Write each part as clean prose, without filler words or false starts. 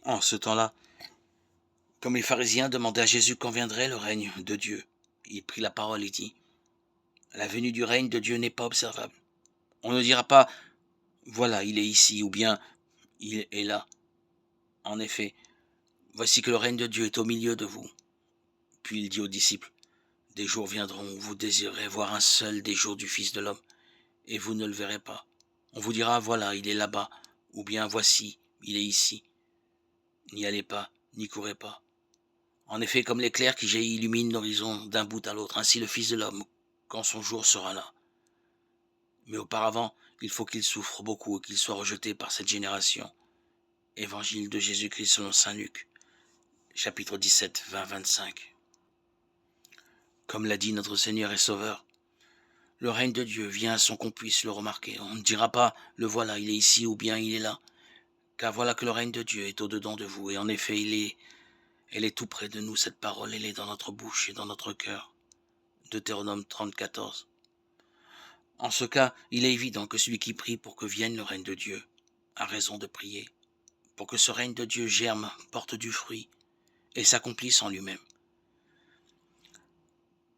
En ce temps-là, comme les pharisiens demandaient à Jésus quand viendrait le règne de Dieu, il prit la parole et dit : La venue du règne de Dieu n'est pas observable. On ne dira pas : Voilà, il est ici, ou bien il est là. En effet, voici que le règne de Dieu est au milieu de vous. Puis il dit aux disciples : Des jours viendront où vous désirerez voir un seul des jours du Fils de l'homme, et vous ne le verrez pas. On vous dira : Voilà, il est là-bas, ou bien voici, il est ici. N'y allez pas, n'y courez pas. En effet, comme l'éclair qui jaillit illumine l'horizon d'un bout à l'autre, ainsi le Fils de l'homme, quand son jour sera là. Mais auparavant, il faut qu'il souffre beaucoup et qu'il soit rejeté par cette génération. Évangile de Jésus-Christ selon saint Luc, chapitre 17, 20-25. Comme l'a dit notre Seigneur et Sauveur, le règne de Dieu vient sans qu'on puisse le remarquer. On ne dira pas : Le voilà, il est ici ou bien il est là. Car voilà que le règne de Dieu est au-dedans de vous. Et en effet, elle est tout près de nous, cette parole, elle est dans notre bouche et dans notre cœur. Deutéronome 30, 14. En ce cas, il est évident que celui qui prie pour que vienne le règne de Dieu a raison de prier, pour que ce règne de Dieu germe, porte du fruit et s'accomplisse en lui-même.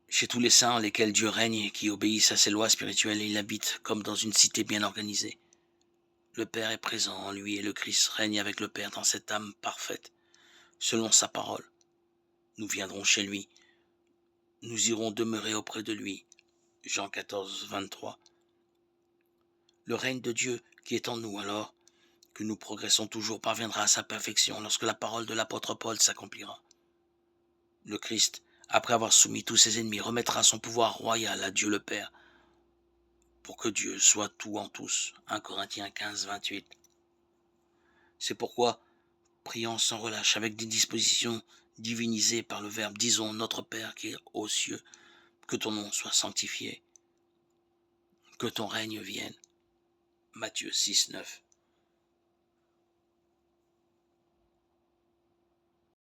Chez tous les saints en lesquels Dieu règne et qui obéissent à ses lois spirituelles, il habite comme dans une cité bien organisée. Le Père est présent en lui et le Christ règne avec le Père dans cette âme parfaite, selon sa parole. Nous viendrons chez lui, nous irons demeurer auprès de lui. Jean 14, 23. Le règne de Dieu qui est en nous alors, que nous progressons toujours, parviendra à sa perfection lorsque la parole de l'apôtre Paul s'accomplira. Le Christ, après avoir soumis tous ses ennemis, remettra son pouvoir royal à Dieu le Père, pour que Dieu soit tout en tous. 1 Corinthiens 15, 28. C'est pourquoi, priant sans relâche, avec des dispositions divinisées par le Verbe, disons : Notre Père qui est aux cieux, que ton nom soit sanctifié, que ton règne vienne. Matthieu 6, 9.